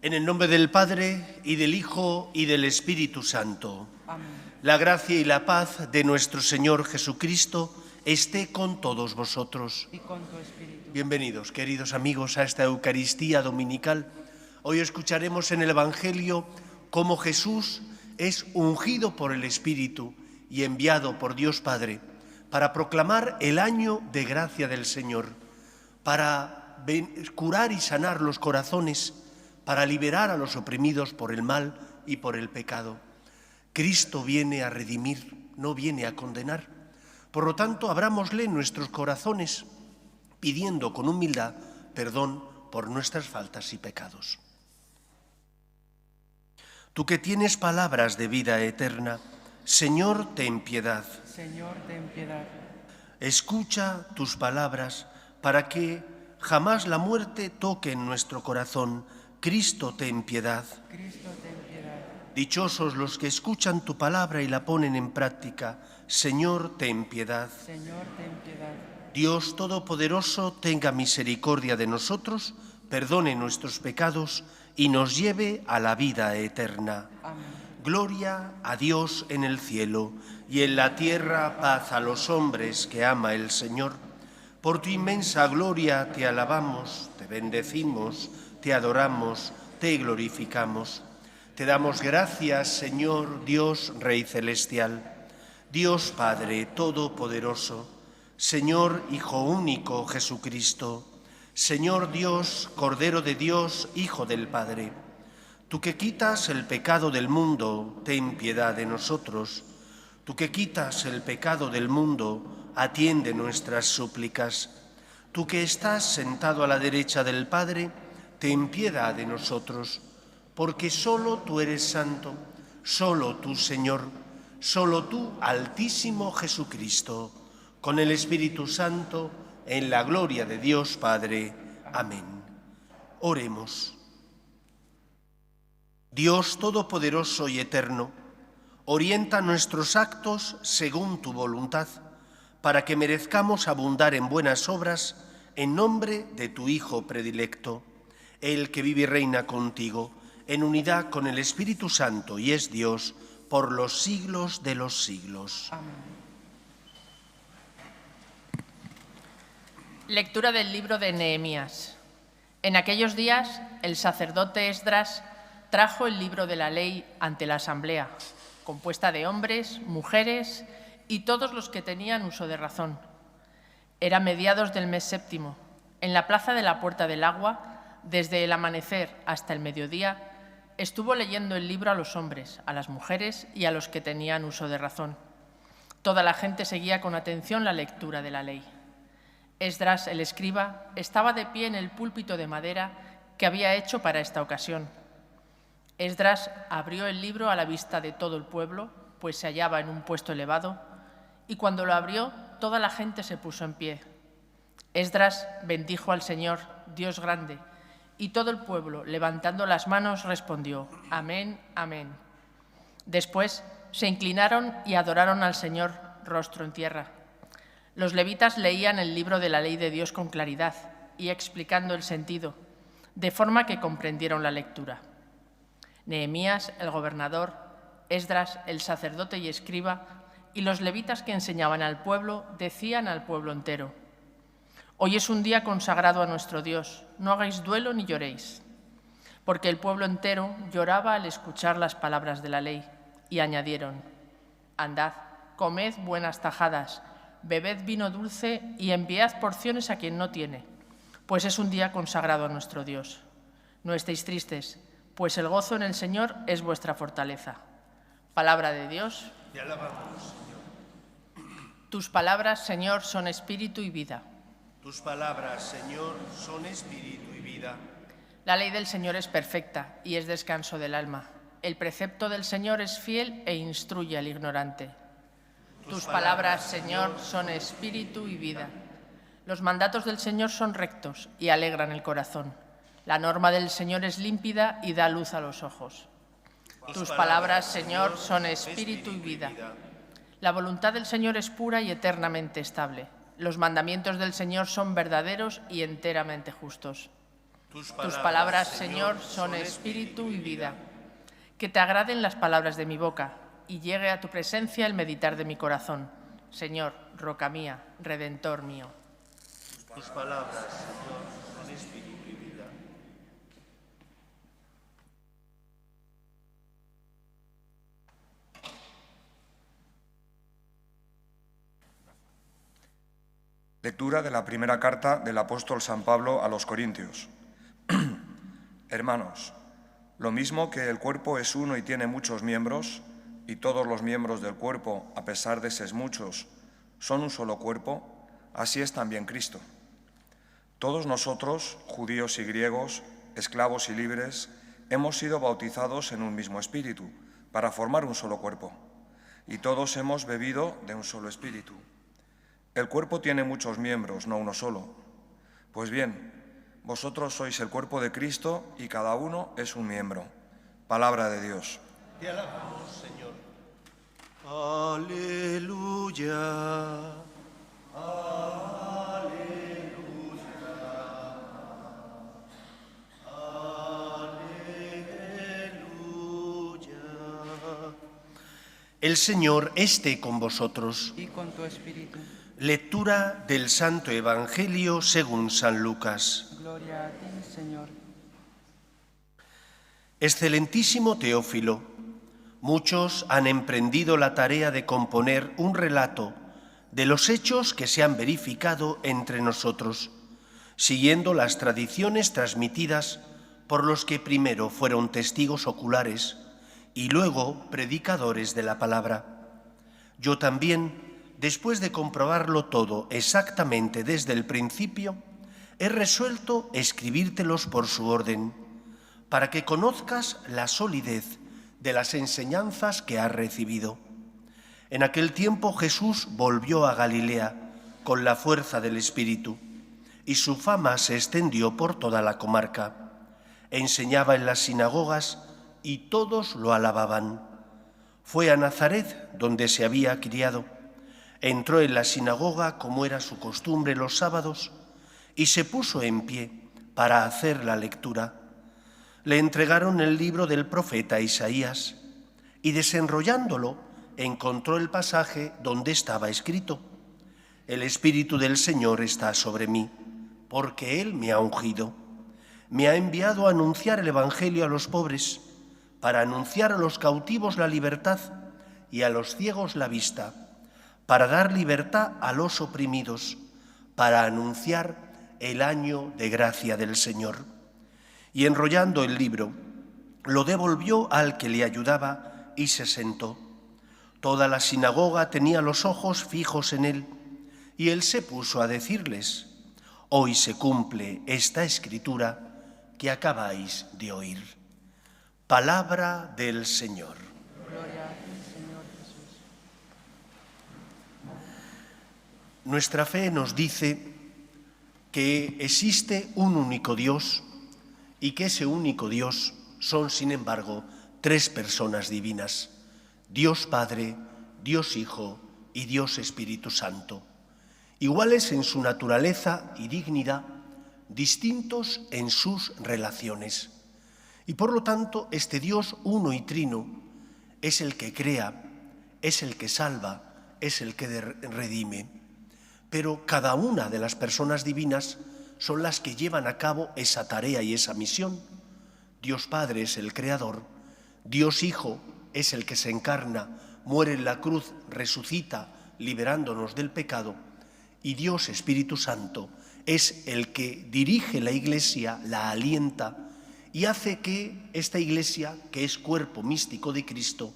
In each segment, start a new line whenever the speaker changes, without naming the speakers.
En el nombre del Padre, y del Hijo, y del Espíritu Santo.
Amén.
La gracia y la paz de nuestro Señor Jesucristo esté con todos vosotros.
Y con tu espíritu.
Bienvenidos, queridos amigos, a esta Eucaristía dominical. Hoy escucharemos en el Evangelio cómo Jesús es ungido por el Espíritu y enviado por Dios Padre para proclamar el año de gracia del Señor, para curar y sanar los corazones, para liberar a los oprimidos por el mal y por el pecado. Cristo viene a redimir, no viene a condenar. Por lo tanto, abrámosle nuestros corazones, pidiendo con humildad perdón por nuestras faltas y pecados. Tú que tienes palabras de vida eterna, Señor, ten piedad.
Señor, ten piedad.
Escucha tus palabras para que jamás la muerte toque en nuestro corazón. Cristo, ten piedad.
Cristo, ten piedad.
Dichosos los que escuchan tu palabra y la ponen en práctica. Señor, ten piedad.
Señor, ten piedad.
Dios Todopoderoso, tenga misericordia de nosotros, perdone nuestros pecados y nos lleve a la vida eterna.
Amén.
Gloria a Dios en el cielo y en la tierra paz a los hombres que ama el Señor. Por tu inmensa gloria te alabamos, te bendecimos, te adoramos, te glorificamos. Te damos gracias, Señor Dios, Rey Celestial, Dios Padre Todopoderoso, Señor Hijo único Jesucristo, Señor Dios, Cordero de Dios, Hijo del Padre. Tú que quitas el pecado del mundo, ten piedad de nosotros. Tú que quitas el pecado del mundo, atiende nuestras súplicas. Tú que estás sentado a la derecha del Padre, ten piedad de nosotros, porque solo tú eres santo, solo tú, Señor, solo tú, Altísimo Jesucristo, con el Espíritu Santo, en la gloria de Dios Padre. Amén. Oremos. Dios Todopoderoso y Eterno, orienta nuestros actos según tu voluntad, para que merezcamos abundar en buenas obras en nombre de tu Hijo predilecto, el que vive y reina contigo, en unidad con el Espíritu Santo y es Dios por los siglos de los siglos.
Amén.
Lectura del libro de Nehemías. En aquellos días, el sacerdote Esdras trajo el libro de la ley ante la asamblea, compuesta de hombres, mujeres y todos los que tenían uso de razón. Era mediados del mes séptimo. En la plaza de la Puerta del Agua, desde el amanecer hasta el mediodía, estuvo leyendo el libro a los hombres, a las mujeres y a los que tenían uso de razón. Toda la gente seguía con atención la lectura de la ley. Esdras, el escriba, estaba de pie en el púlpito de madera que había hecho para esta ocasión. Esdras abrió el libro a la vista de todo el pueblo, pues se hallaba en un puesto elevado, y cuando lo abrió, toda la gente se puso en pie. Esdras bendijo al Señor, Dios grande, y todo el pueblo, levantando las manos, respondió: Amén, amén. Después se inclinaron y adoraron al Señor, rostro en tierra. Los levitas leían el libro de la ley de Dios con claridad y explicando el sentido, de forma que comprendieron la lectura. Nehemías, el gobernador, Esdras, el sacerdote y escriba, y los levitas que enseñaban al pueblo, decían al pueblo entero: Hoy es un día consagrado a nuestro Dios, no hagáis duelo ni lloréis. Porque el pueblo entero lloraba al escuchar las palabras de la ley, y añadieron: Andad, comed buenas tajadas, bebed vino dulce y enviad porciones a quien no tiene, pues es un día consagrado a nuestro Dios. No estéis tristes, pues el gozo en el Señor es vuestra fortaleza. Palabra de Dios.
Te alabamos, Señor.
Tus palabras, Señor, son espíritu y vida.
Tus palabras, Señor, son espíritu y vida.
La ley del Señor es perfecta y es descanso del alma. El precepto del Señor es fiel e instruye al ignorante. Tus palabras, Señor, son espíritu y vida. Los mandatos del Señor son rectos y alegran el corazón. La norma del Señor es límpida y da luz a los ojos. Tus palabras, Señor, son espíritu y vida. La voluntad del Señor es pura y eternamente estable. Los mandamientos del Señor son verdaderos y enteramente justos. Tus palabras, Señor, son espíritu y vida. Que te agraden las palabras de mi boca y llegue a tu presencia el meditar de mi corazón. Señor, roca mía, redentor mío.
Tus palabras, Señor, son espíritu y vida.
Lectura de la primera carta del apóstol San Pablo a los Corintios. Hermanos, lo mismo que el cuerpo es uno y tiene muchos miembros, y todos los miembros del cuerpo, a pesar de ser muchos, son un solo cuerpo, así es también Cristo. Todos nosotros, judíos y griegos, esclavos y libres, hemos sido bautizados en un mismo espíritu, para formar un solo cuerpo, y todos hemos bebido de un solo espíritu. El cuerpo tiene muchos miembros, no uno solo. Pues bien, vosotros sois el cuerpo de Cristo y cada uno es un miembro. Palabra de Dios.
Te alabamos, Señor. Aleluya. El Señor esté con vosotros.
Y con tu espíritu.
Lectura del Santo Evangelio según San Lucas.
Gloria a ti, Señor.
Excelentísimo Teófilo, muchos han emprendido la tarea de componer un relato de los hechos que se han verificado entre nosotros, siguiendo las tradiciones transmitidas por los que primero fueron testigos oculares y luego predicadores de la palabra. Yo también, después de comprobarlo todo exactamente desde el principio, he resuelto escribírtelos por su orden, para que conozcas la solidez de las enseñanzas que has recibido. En aquel tiempo Jesús volvió a Galilea con la fuerza del Espíritu, y su fama se extendió por toda la comarca. Enseñaba en las sinagogas y todos lo alababan. Fue a Nazaret, donde se había criado. Entró en la sinagoga, como era su costumbre los sábados, y se puso en pie para hacer la lectura. Le entregaron el libro del profeta Isaías, y desenrollándolo, encontró el pasaje donde estaba escrito: El Espíritu del Señor está sobre mí, porque Él me ha ungido. Me ha enviado a anunciar el Evangelio a los pobres, para anunciar a los cautivos la libertad y a los ciegos la vista, para dar libertad a los oprimidos, para anunciar el año de gracia del Señor. Y enrollando el libro, lo devolvió al que le ayudaba y se sentó. Toda la sinagoga tenía los ojos fijos en él, y él se puso a decirles: Hoy se cumple esta escritura que acabáis de oír. Palabra del Señor.
Gloria a ti, Señor Jesús.
Nuestra fe nos dice que existe un único Dios y que ese único Dios son, sin embargo, tres personas divinas: Dios Padre, Dios Hijo y Dios Espíritu Santo, iguales en su naturaleza y dignidad, distintos en sus relaciones. Y por lo tanto, este Dios uno y trino es el que crea, es el que salva, es el que redime. Pero cada una de las personas divinas son las que llevan a cabo esa tarea y esa misión. Dios Padre es el creador, Dios Hijo es el que se encarna, muere en la cruz, resucita, liberándonos del pecado, y Dios Espíritu Santo es el que dirige la Iglesia, la alienta y hace que esta Iglesia, que es cuerpo místico de Cristo,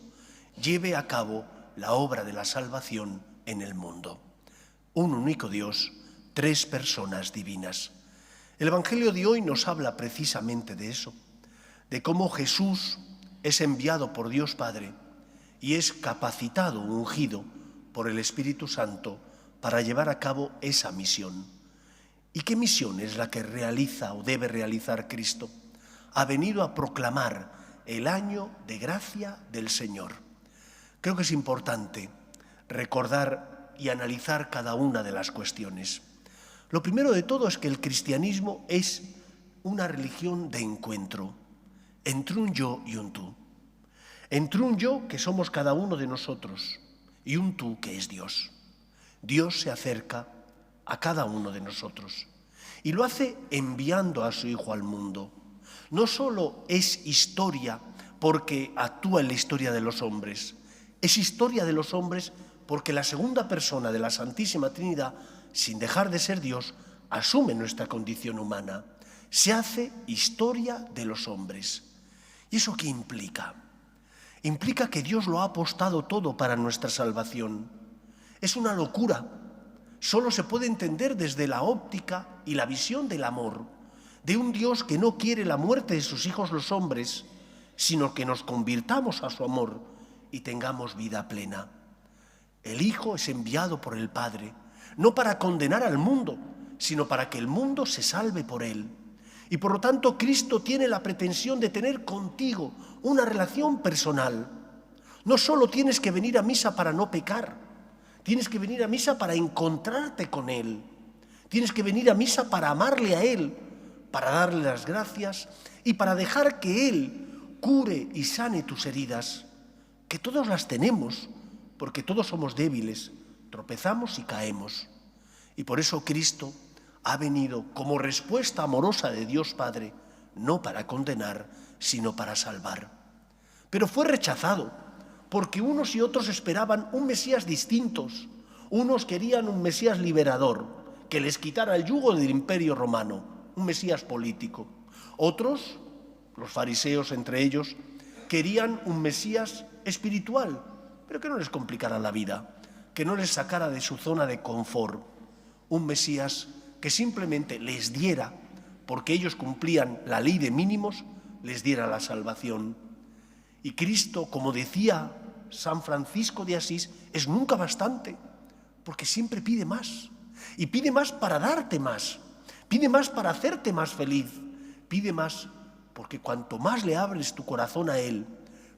lleve a cabo la obra de la salvación en el mundo. Un único Dios, tres personas divinas. El Evangelio de hoy nos habla precisamente de eso, de cómo Jesús es enviado por Dios Padre y es capacitado, ungido por el Espíritu Santo para llevar a cabo esa misión. ¿Y qué misión es la que realiza o debe realizar Cristo? Ha venido a proclamar el año de gracia del Señor. Creo que es importante recordar y analizar cada una de las cuestiones. Lo primero de todo es que el cristianismo es una religión de encuentro entre un yo y un tú. Entre un yo que somos cada uno de nosotros y un tú que es Dios. Dios se acerca a cada uno de nosotros y lo hace enviando a su Hijo al mundo. No solo es historia porque actúa en la historia de los hombres, es historia de los hombres porque la segunda persona de la Santísima Trinidad, sin dejar de ser Dios, asume nuestra condición humana. Se hace historia de los hombres. ¿Y eso qué implica? Implica que Dios lo ha apostado todo para nuestra salvación. Es una locura. Solo se puede entender desde la óptica y la visión del amor, de un Dios que no quiere la muerte de sus hijos los hombres, sino que nos convirtamos a su amor y tengamos vida plena. El Hijo es enviado por el Padre, no para condenar al mundo, sino para que el mundo se salve por él. Y por lo tanto Cristo tiene la pretensión de tener contigo una relación personal. No solo tienes que venir a misa para no pecar, tienes que venir a misa para encontrarte con Él. Tienes que venir a misa para amarle a Él, para darle las gracias y para dejar que Él cure y sane tus heridas, que todos las tenemos, porque todos somos débiles, tropezamos y caemos. Y por eso Cristo ha venido como respuesta amorosa de Dios Padre, no para condenar, sino para salvar. Pero fue rechazado, porque unos y otros esperaban un Mesías distintos. Unos querían un Mesías liberador, que les quitara el yugo del Imperio Romano, un Mesías político. Otros, los fariseos entre ellos, querían un Mesías espiritual, pero que no les complicara la vida, que no les sacara de su zona de confort. Un Mesías que simplemente les diera, porque ellos cumplían la ley de mínimos, les diera la salvación. Y Cristo, como decía San Francisco de Asís, es nunca bastante, porque siempre pide más. Y pide más para darte más, pide más para hacerte más feliz, pide más porque cuanto más le abres tu corazón a Él,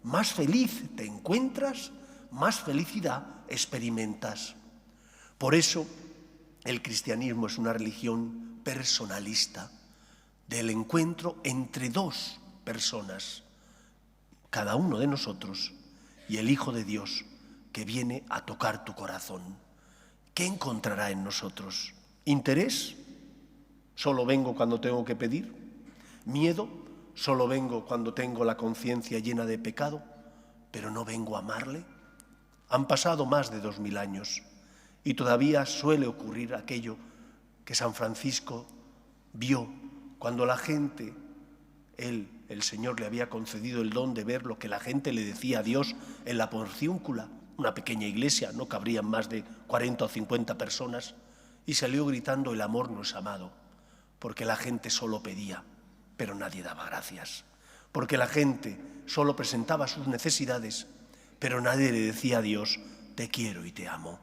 más feliz te encuentras, más felicidad experimentas. Por eso, el cristianismo es una religión personalista, del encuentro entre dos personas, cada uno de nosotros y el Hijo de Dios que viene a tocar tu corazón. ¿Qué encontrará en nosotros? ¿Interés? ¿Solo vengo cuando tengo que pedir? ¿Miedo? ¿Solo vengo cuando tengo la conciencia llena de pecado, pero no vengo a amarle? Han pasado más de 2000 años. Y todavía suele ocurrir aquello que San Francisco vio cuando la gente, el Señor le había concedido el don de ver lo que la gente le decía a Dios en la Porciúncula, una pequeña iglesia, no cabrían más de 40 o 50 personas, y salió gritando: el amor no es amado, porque la gente solo pedía, pero nadie daba gracias, porque la gente solo presentaba sus necesidades, pero nadie le decía a Dios: te quiero y te amo.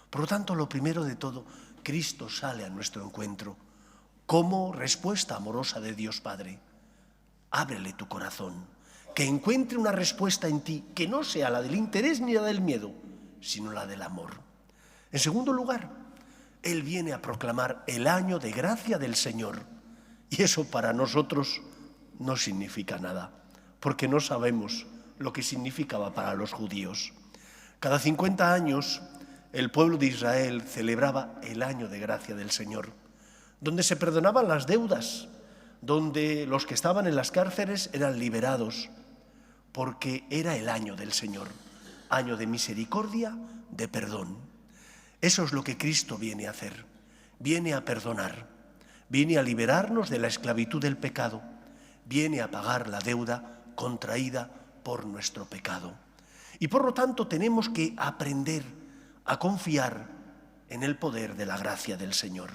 Por lo tanto, lo primero de todo, Cristo sale a nuestro encuentro como respuesta amorosa de Dios Padre. Ábrele tu corazón, que encuentre una respuesta en ti que no sea la del interés ni la del miedo, sino la del amor. En segundo lugar, Él viene a proclamar el año de gracia del Señor. Y eso para nosotros no significa nada, porque no sabemos lo que significaba para los judíos. Cada 50 años, el pueblo de Israel celebraba el año de gracia del Señor, donde se perdonaban las deudas, donde los que estaban en las cárceles eran liberados, porque era el año del Señor, año de misericordia, de perdón. Eso es lo que Cristo viene a hacer, viene a perdonar, viene a liberarnos de la esclavitud del pecado, viene a pagar la deuda contraída por nuestro pecado. Y por lo tanto tenemos que aprender a confiar en el poder de la gracia del Señor.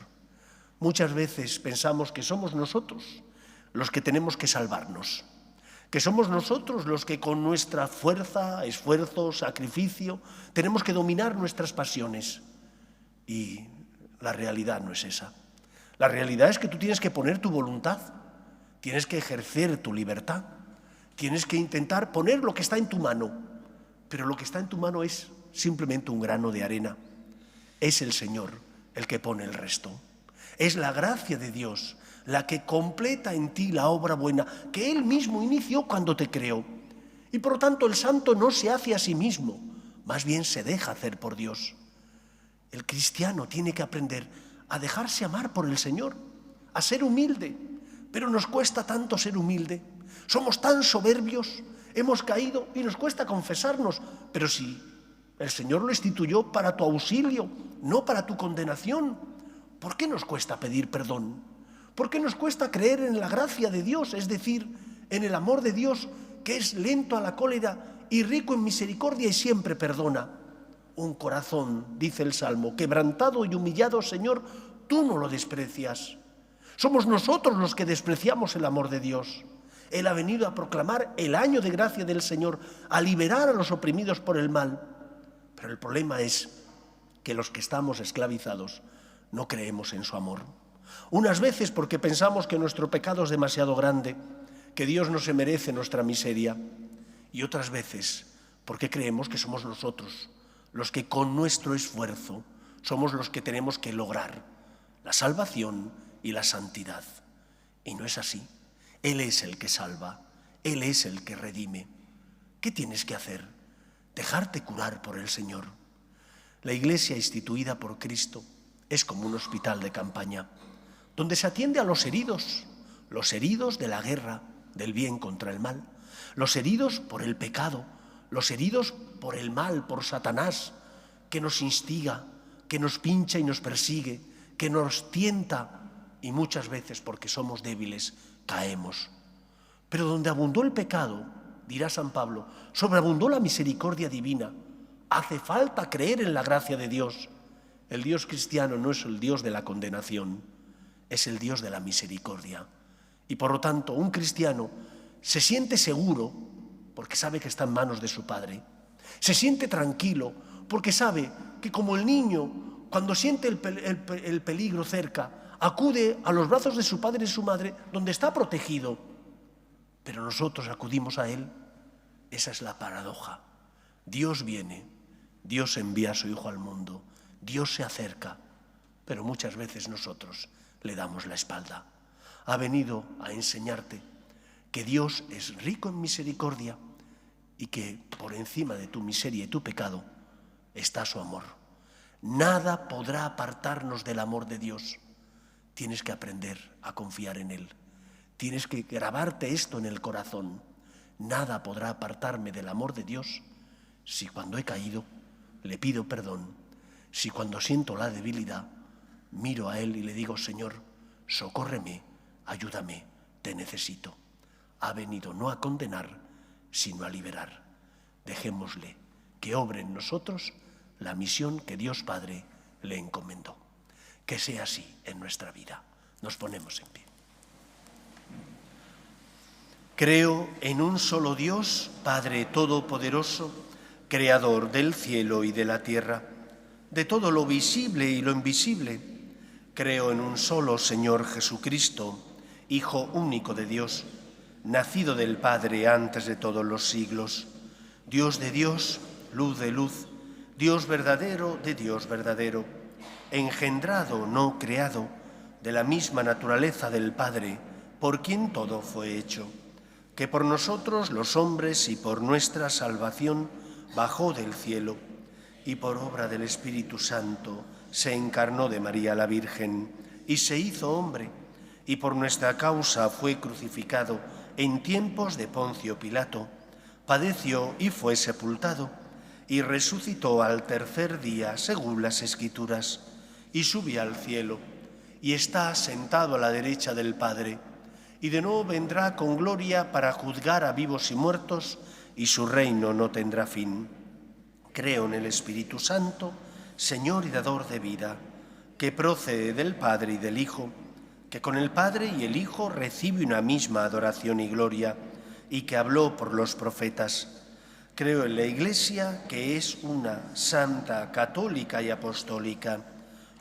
Muchas veces pensamos que somos nosotros los que tenemos que salvarnos, que somos nosotros los que con nuestra fuerza, esfuerzo, sacrificio, tenemos que dominar nuestras pasiones. Y la realidad no es esa. La realidad es que tú tienes que poner tu voluntad, tienes que ejercer tu libertad, tienes que intentar poner lo que está en tu mano, pero lo que está en tu mano es simplemente un grano de arena. Es el Señor el que pone el resto. Es la gracia de Dios la que completa en ti la obra buena que Él mismo inició cuando te creó. Y por lo tanto el santo no se hace a sí mismo, más bien se deja hacer por Dios. El cristiano tiene que aprender a dejarse amar por el Señor, a ser humilde, pero nos cuesta tanto ser humilde. Somos tan soberbios, hemos caído y nos cuesta confesarnos, pero si el Señor lo instituyó para tu auxilio, no para tu condenación, ¿por qué nos cuesta pedir perdón? ¿Por qué nos cuesta creer en la gracia de Dios, es decir, en el amor de Dios, que es lento a la cólera y rico en misericordia y siempre perdona? Un corazón, dice el Salmo, quebrantado y humillado, Señor, tú no lo desprecias. Somos nosotros los que despreciamos el amor de Dios. Él ha venido a proclamar el año de gracia del Señor, a liberar a los oprimidos por el mal. Pero el problema es que los que estamos esclavizados no creemos en su amor. Unas veces porque pensamos que nuestro pecado es demasiado grande, que Dios no se merece nuestra miseria, y otras veces porque creemos que somos nosotros los que con nuestro esfuerzo somos los que tenemos que lograr la salvación y la santidad. Y no es así. Él es el que salva, Él es el que redime. ¿Qué tienes que hacer? Dejarte curar por el Señor. La Iglesia instituida por Cristo es como un hospital de campaña, donde se atiende a los heridos de la guerra, del bien contra el mal, los heridos por el pecado, los heridos por el mal, por Satanás, que nos instiga, que nos pincha y nos persigue, que nos tienta, y muchas veces porque somos débiles caemos. Pero donde abundó el pecado, dirá San Pablo, sobreabundó la misericordia divina. Hace falta creer en la gracia de Dios. El Dios cristiano no es el Dios de la condenación, es el Dios de la misericordia. Y por lo tanto, un cristiano se siente seguro porque sabe que está en manos de su Padre. Se siente tranquilo porque sabe que como el niño, cuando siente el peligro cerca, acude a los brazos de su padre y su madre, donde está protegido. Pero nosotros acudimos a Él. Esa es la paradoja. Dios viene, Dios envía a su Hijo al mundo, Dios se acerca, pero muchas veces nosotros le damos la espalda. Ha venido a enseñarte que Dios es rico en misericordia y que por encima de tu miseria y tu pecado está su amor. Nada podrá apartarnos del amor de Dios. Tienes que aprender a confiar en Él. Tienes que grabarte esto en el corazón. Nada podrá apartarme del amor de Dios si cuando he caído le pido perdón, si cuando siento la debilidad miro a Él y le digo, Señor, socórreme, ayúdame, te necesito. Ha venido no a condenar, sino a liberar. Dejémosle que obre en nosotros la misión que Dios Padre le encomendó. Que sea así en nuestra vida. Nos ponemos en pie. Creo en un solo Dios, Padre Todopoderoso, Creador del cielo y de la tierra, de todo lo visible y lo invisible. Creo en un solo Señor Jesucristo, Hijo único de Dios, nacido del Padre antes de todos los siglos, Dios de Dios, luz de luz, Dios verdadero de Dios verdadero, engendrado, no creado, de la misma naturaleza del Padre, por quien todo fue hecho, que por nosotros los hombres y por nuestra salvación bajó del cielo, y por obra del Espíritu Santo se encarnó de María la Virgen, y se hizo hombre, y por nuestra causa fue crucificado en tiempos de Poncio Pilato, padeció y fue sepultado, y resucitó al tercer día, según las Escrituras, y subió al cielo, y está sentado a la derecha del Padre, y de nuevo vendrá con gloria para juzgar a vivos y muertos, y su reino no tendrá fin. Creo en el Espíritu Santo, Señor y dador de vida, que procede del Padre y del Hijo, que con el Padre y el Hijo recibe una misma adoración y gloria, y que habló por los profetas. Creo en la Iglesia, que es una, santa, católica y apostólica.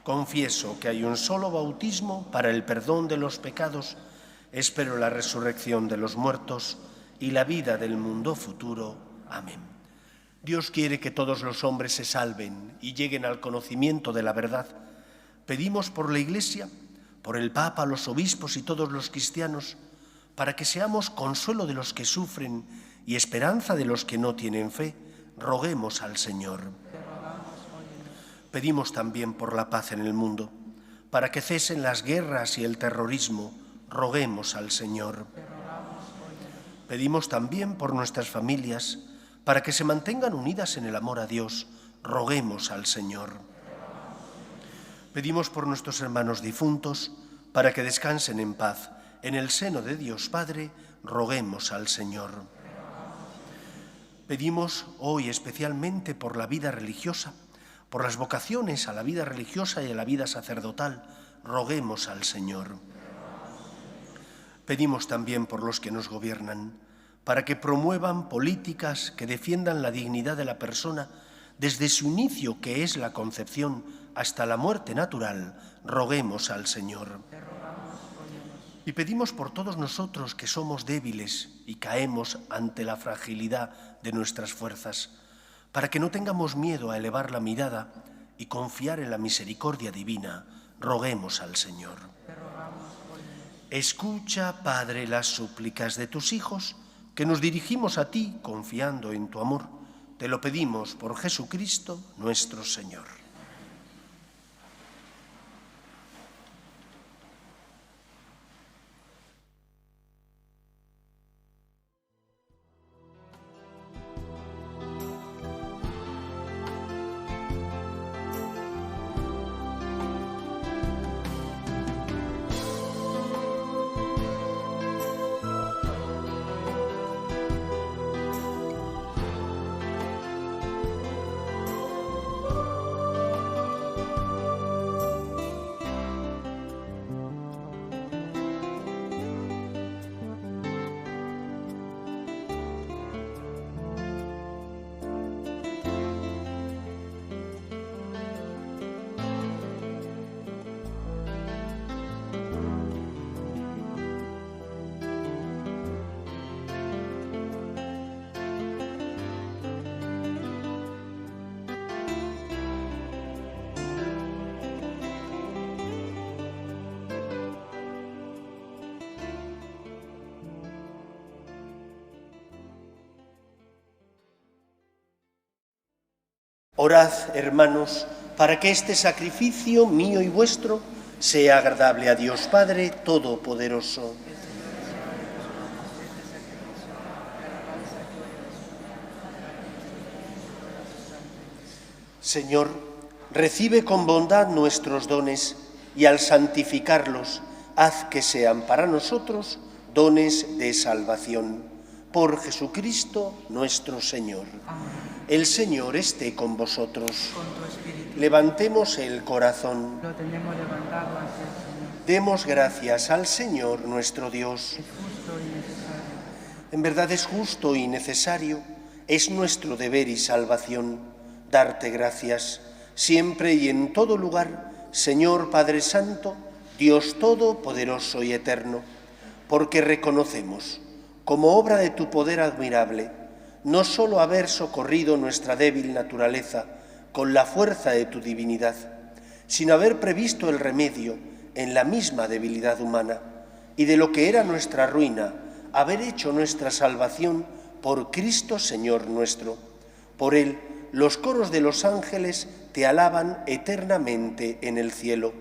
Confieso que hay un solo bautismo para el perdón de los pecados. Espero la resurrección de los muertos y la vida del mundo futuro. Amén. Dios quiere que todos los hombres se salven y lleguen al conocimiento de la verdad. Pedimos por la Iglesia, por el Papa, los obispos y todos los cristianos, para que seamos consuelo de los que sufren y esperanza de los que no tienen fe, roguemos al Señor. Pedimos también por la paz en el mundo, para que cesen las guerras y el terrorismo, roguemos al Señor. Pedimos también por nuestras familias, para que se mantengan unidas en el amor a Dios, roguemos al Señor. Pedimos por nuestros hermanos difuntos, para que descansen en paz. En el seno de Dios Padre, roguemos al Señor. Pedimos hoy especialmente por la vida religiosa, por las vocaciones a la vida religiosa y a la vida sacerdotal, roguemos al Señor. Pedimos también por los que nos gobiernan, para que promuevan políticas que defiendan la dignidad de la persona desde su inicio, que es la concepción, hasta la muerte natural, roguemos al Señor. Y pedimos por todos nosotros que somos débiles y caemos ante la fragilidad de nuestras fuerzas, para que no tengamos miedo a elevar la mirada y confiar en la misericordia divina, roguemos al Señor. Escucha, Padre, las súplicas de tus hijos, que nos dirigimos a ti confiando en tu amor. Te lo pedimos por Jesucristo nuestro Señor. Orad, hermanos, para que este sacrificio mío y vuestro sea agradable a Dios Padre Todopoderoso. Señor, recibe con bondad nuestros dones y al santificarlos, haz que sean para nosotros dones de salvación. Por Jesucristo nuestro Señor.
Amén.
El Señor esté con vosotros.
Con tu espíritu.
Levantemos el corazón.
Lo tenemos levantado hacia el Señor.
Demos gracias al Señor nuestro Dios.
Es justo y necesario.
En verdad es justo y necesario, es nuestro deber y salvación, darte gracias, siempre y en todo lugar, Señor Padre Santo, Dios Todopoderoso y Eterno, porque reconocemos, como obra de tu poder admirable, no solo haber socorrido nuestra débil naturaleza con la fuerza de tu divinidad, sino haber previsto el remedio en la misma debilidad humana, y de lo que era nuestra ruina, haber hecho nuestra salvación por Cristo Señor nuestro. Por Él, los coros de los ángeles te alaban eternamente en el cielo.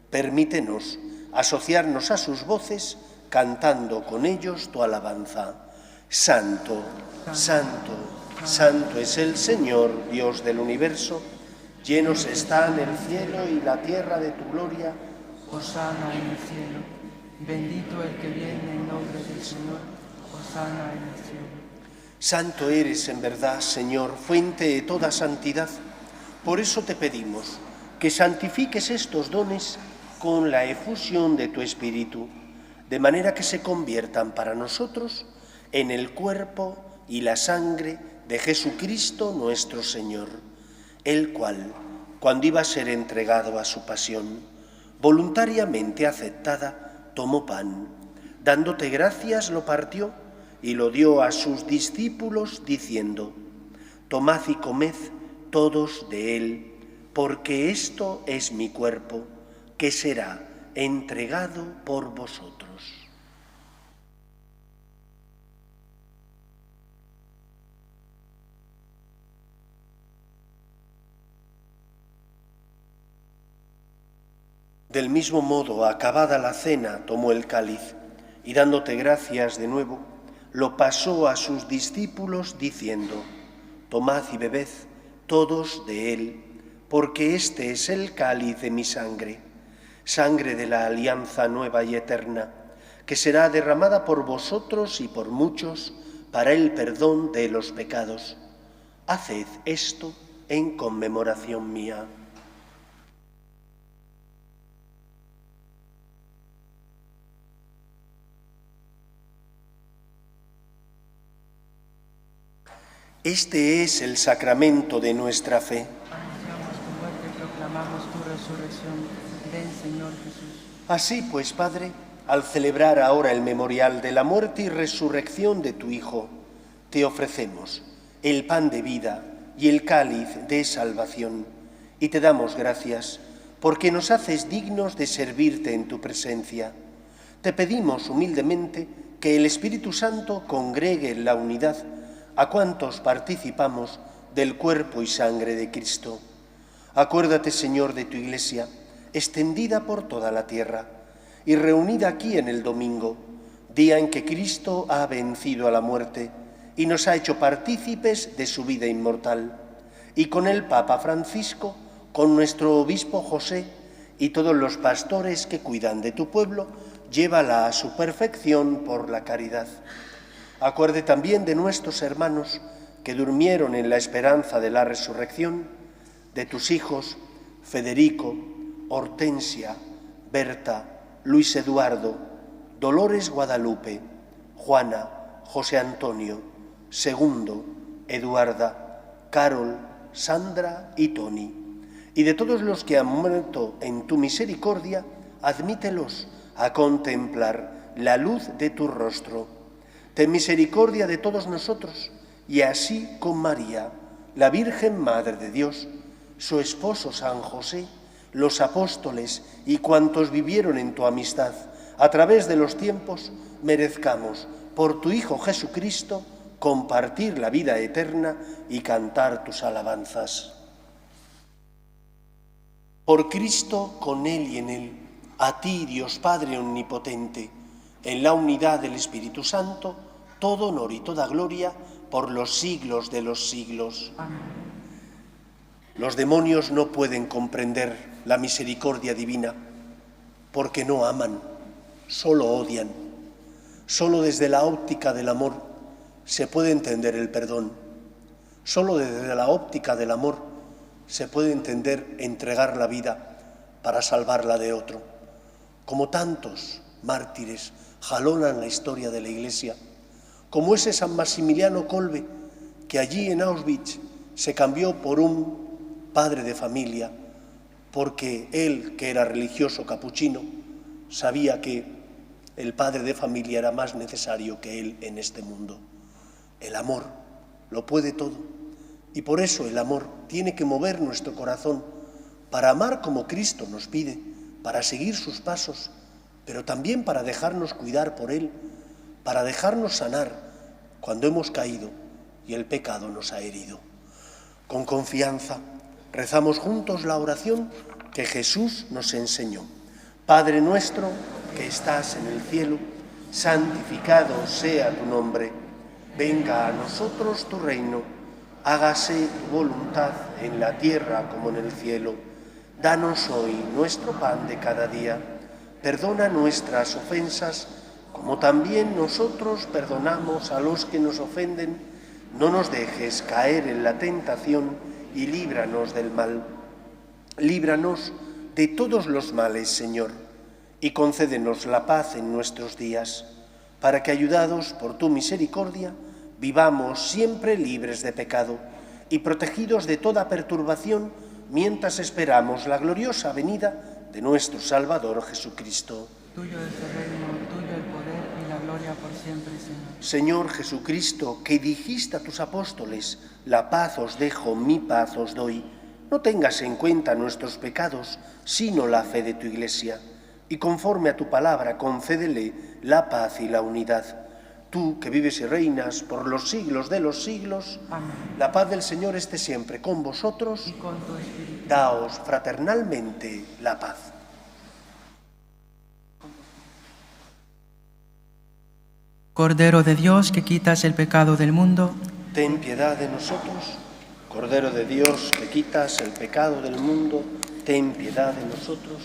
Permítenos asociarnos a sus voces, cantando con ellos tu alabanza. Santo, santo, santo es el Señor, Dios del universo. Llenos están el cielo y la tierra de tu gloria.
Hosana en el cielo. Bendito el que viene en nombre del Señor. Hosana en el cielo.
Santo eres en verdad, Señor, fuente de toda santidad. Por eso te pedimos que santifiques estos dones con la efusión de tu Espíritu, de manera que se conviertan para nosotros en el cuerpo y la sangre de Jesucristo nuestro Señor, el cual, cuando iba a ser entregado a su pasión, voluntariamente aceptada, tomó pan, dándote gracias lo partió y lo dio a sus discípulos diciendo: tomad y comed todos de él, porque esto es mi cuerpo, que será entregado por vosotros. Del mismo modo, acabada la cena, tomó el cáliz y dándote gracias de nuevo, lo pasó a sus discípulos diciendo: tomad y bebed todos de él, porque este es el cáliz de mi sangre, sangre de la alianza nueva y eterna, que será derramada por vosotros y por muchos para el perdón de los pecados. Haced esto en conmemoración mía. Este es el sacramento de nuestra fe.
Anunciamos tu muerte y proclamamos tu resurrección. Ven, Señor Jesús.
Así pues, Padre, al celebrar ahora el memorial de la muerte y resurrección de tu Hijo, te ofrecemos el pan de vida y el cáliz de salvación, y te damos gracias porque nos haces dignos de servirte en tu presencia. Te pedimos humildemente que el Espíritu Santo congregue en la unidad a cuantos participamos del cuerpo y sangre de Cristo. Acuérdate, Señor, de tu Iglesia, extendida por toda la tierra y reunida aquí en el domingo, día en que Cristo ha vencido a la muerte y nos ha hecho partícipes de su vida inmortal, y con el Papa Francisco, con nuestro obispo José y todos los pastores que cuidan de tu pueblo, llévala a su perfección por la caridad. Acuerde también de nuestros hermanos que durmieron en la esperanza de la resurrección, de tus hijos Federico, Hortensia, Berta, Luis Eduardo, Dolores Guadalupe, Juana, José Antonio, Segundo, Eduarda, Carol, Sandra y Tony. Y de todos los que han muerto en tu misericordia, admítelos a contemplar la luz de tu rostro. Ten misericordia de todos nosotros, y así con María, la Virgen Madre de Dios, su esposo San José, los apóstoles y cuantos vivieron en tu amistad a través de los tiempos, merezcamos, por tu Hijo Jesucristo, compartir la vida eterna y cantar tus alabanzas. Por Cristo, con Él y en Él, a ti, Dios Padre Omnipotente, en la unidad del Espíritu Santo, todo honor y toda gloria por los siglos de los siglos.
Amén.
Los demonios no pueden comprender la misericordia divina porque no aman, solo odian. Solo desde la óptica del amor se puede entender el perdón. Solo desde la óptica del amor se puede entender entregar la vida para salvarla de otro. Como tantos mártires jalonan la historia de la Iglesia, como ese San Maximiliano Kolbe, que allí en Auschwitz se cambió por un padre de familia, porque él, que era religioso capuchino, sabía que el padre de familia era más necesario que él en este mundo. El amor lo puede todo, y por eso el amor tiene que mover nuestro corazón para amar como Cristo nos pide, para seguir sus pasos, pero también para dejarnos cuidar por Él, para dejarnos sanar cuando hemos caído y el pecado nos ha herido. Con confianza rezamos juntos la oración que Jesús nos enseñó. Padre nuestro que estás en el cielo, santificado sea tu nombre. Venga a nosotros tu reino. Hágase tu voluntad en la tierra como en el cielo. Danos hoy nuestro pan de cada día. Perdona nuestras ofensas, como también nosotros perdonamos a los que nos ofenden. No nos dejes caer en la tentación y líbranos del mal. Líbranos de todos los males, Señor, y concédenos la paz en nuestros días, para que, ayudados por tu misericordia, vivamos siempre libres de pecado y protegidos de toda perturbación, mientras esperamos la gloriosa venida de nuestro Salvador Jesucristo.
Tuyo es el reino, tuyo el poder y la gloria por siempre, Señor.
Señor Jesucristo, que dijiste a tus apóstoles: la paz os dejo, mi paz os doy, no tengas en cuenta nuestros pecados, sino la fe de tu Iglesia. y conforme a tu palabra concédele la paz y la unidad. Tú, que vives y reinas por los siglos de los siglos,
Amén.
la paz del Señor esté siempre con vosotros.
Y con tu espíritu.
Daos fraternalmente la paz.
Cordero de Dios, que quitas el pecado del mundo,
Ten piedad de nosotros. Cordero de Dios, que quitas el pecado del mundo, ten piedad de nosotros.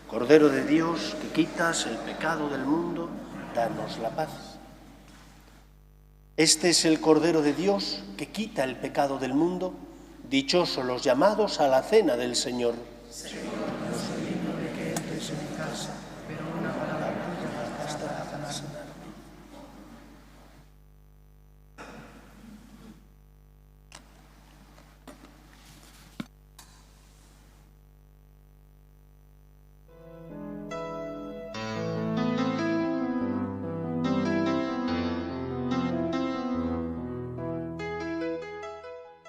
Cordero de Dios, que quitas el pecado del mundo, danos la paz. Este es el Cordero de Dios, que quita el pecado del mundo. Dichosos los llamados a la cena del Señor.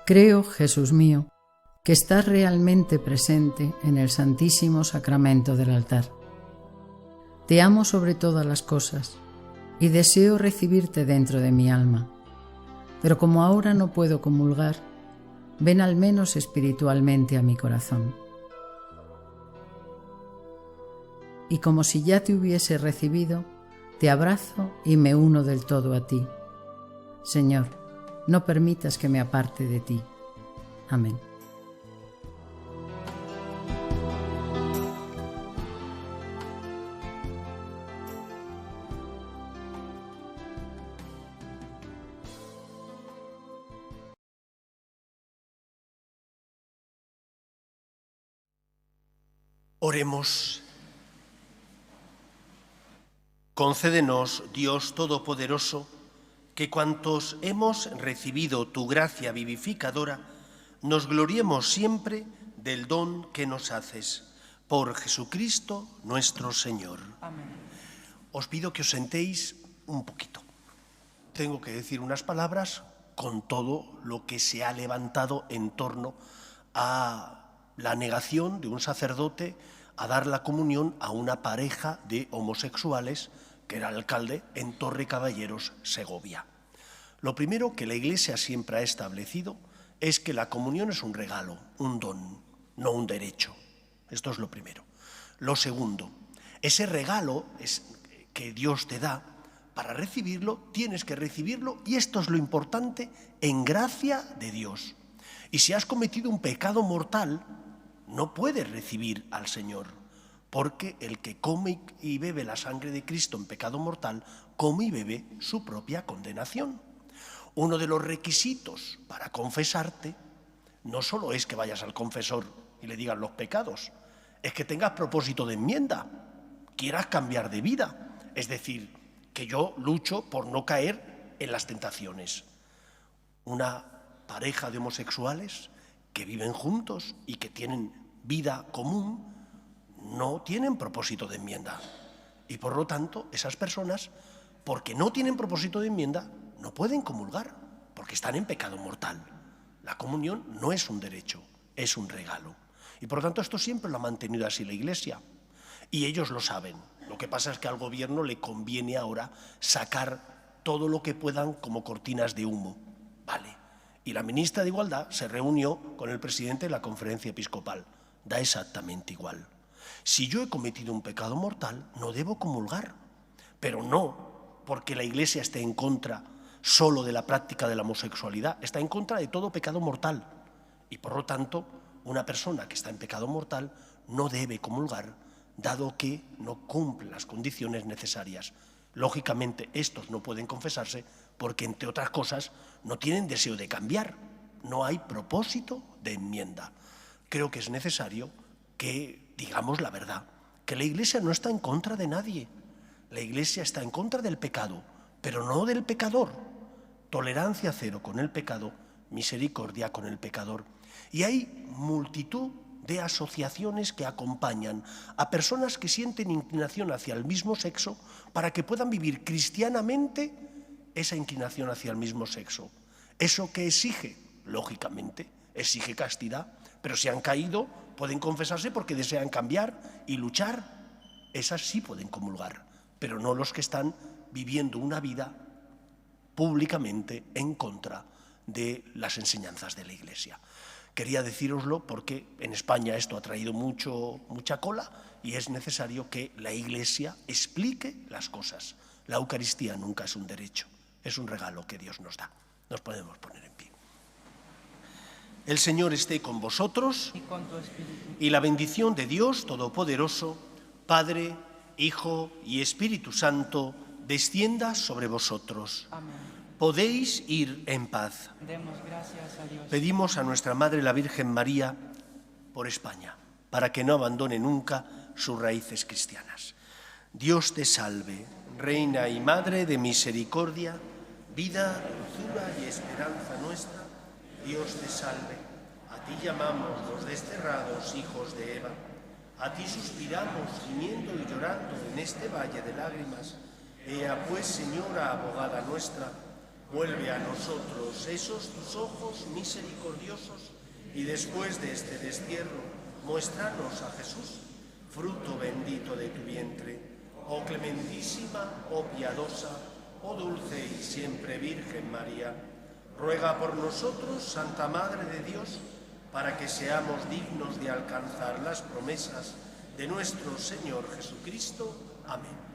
Creo, Jesús mío, que estás realmente presente en el Santísimo Sacramento del altar. Te amo sobre todas las cosas y deseo recibirte dentro de mi alma, pero como ahora no puedo comulgar, ven al menos espiritualmente a mi corazón. Y como si ya te hubiese recibido, te abrazo y me uno del todo a ti. Señor, no permitas que me aparte de ti. Amén.
Oremos. Concédenos, Dios Todopoderoso, que cuantos hemos recibido tu gracia vivificadora, nos gloriemos siempre del don que nos haces. Por Jesucristo nuestro Señor.
Amén.
Os pido que os sentéis un poquito. Tengo que decir unas palabras con todo lo que se ha levantado en torno a la negación de un sacerdote a dar la comunión a una pareja de homosexuales que era alcalde en Torre Caballeros, Segovia. Lo primero que la Iglesia siempre ha establecido es que la comunión es un regalo, un don, no un derecho. Esto es lo primero. Lo segundo, ese regalo que Dios te da, para recibirlo tienes que recibirlo, y esto es lo importante, en gracia de Dios. Y si has cometido un pecado mortal, no puedes recibir al Señor. Porque el que come y bebe la sangre de Cristo en pecado mortal, come y bebe su propia condenación. Uno de los requisitos para confesarte no solo es que vayas al confesor y le digas los pecados, es que tengas propósito de enmienda, quieras cambiar de vida. Es decir, que yo lucho por no caer en las tentaciones. Una pareja de homosexuales que viven juntos y que tienen vida común no tienen propósito de enmienda. Y por lo tanto, esas personas, porque no tienen propósito de enmienda, no pueden comulgar, porque están en pecado mortal. La comunión no es un derecho, es un regalo. Y por lo tanto, esto siempre lo ha mantenido así la Iglesia. Y ellos lo saben. Lo que pasa es que al gobierno le conviene ahora sacar todo lo que puedan como cortinas de humo. Vale. Y la ministra de Igualdad se reunió con el presidente de la Conferencia Episcopal. Da exactamente igual. Si yo he cometido un pecado mortal, no debo comulgar, pero no porque la Iglesia esté en contra solo de la práctica de la homosexualidad, está en contra de todo pecado mortal. Y por lo tanto, una persona que está en pecado mortal no debe comulgar, dado que no cumple las condiciones necesarias. Lógicamente, estos no pueden confesarse porque, entre otras cosas, no tienen deseo de cambiar, no hay propósito de enmienda. Creo que es necesario que digamos la verdad, que la Iglesia no está en contra de nadie. La Iglesia está en contra del pecado, pero no del pecador. Tolerancia cero con el pecado, misericordia con el pecador. Y hay multitud de asociaciones que acompañan a personas que sienten inclinación hacia el mismo sexo para que puedan vivir cristianamente esa inclinación hacia el mismo sexo. ¿Eso qué exige? Lógicamente, exige castidad, pero si han caído pueden confesarse porque desean cambiar y luchar. Esas sí pueden comulgar, pero no los que están viviendo una vida públicamente en contra de las enseñanzas de la Iglesia. Quería decíroslo porque en España esto ha traído mucha cola y es necesario que la Iglesia explique las cosas. La Eucaristía nunca es un derecho, es un regalo que Dios nos da. Nos podemos poner en pie. El Señor esté con vosotros
Y con tu espíritu.
y la bendición de Dios Todopoderoso, Padre, Hijo y Espíritu Santo, descienda sobre vosotros.
Amén.
Podéis ir en paz.
Demos gracias a Dios.
Pedimos a nuestra Madre la Virgen María por España, para que no abandone nunca sus raíces cristianas. Dios te salve, Reina y Madre de misericordia, vida, dulzura y esperanza nuestra. Dios te salve. A ti llamamos los desterrados hijos de Eva. A ti suspiramos, gimiendo y llorando en este valle de lágrimas. Ea pues, Señora abogada nuestra, vuelve a nosotros esos tus ojos misericordiosos y después de este destierro, muéstranos a Jesús, fruto bendito de tu vientre. Oh clementísima, oh piadosa, oh dulce y siempre Virgen María, ruega por nosotros, Santa Madre de Dios, para que seamos dignos de alcanzar las promesas de nuestro Señor Jesucristo. Amén.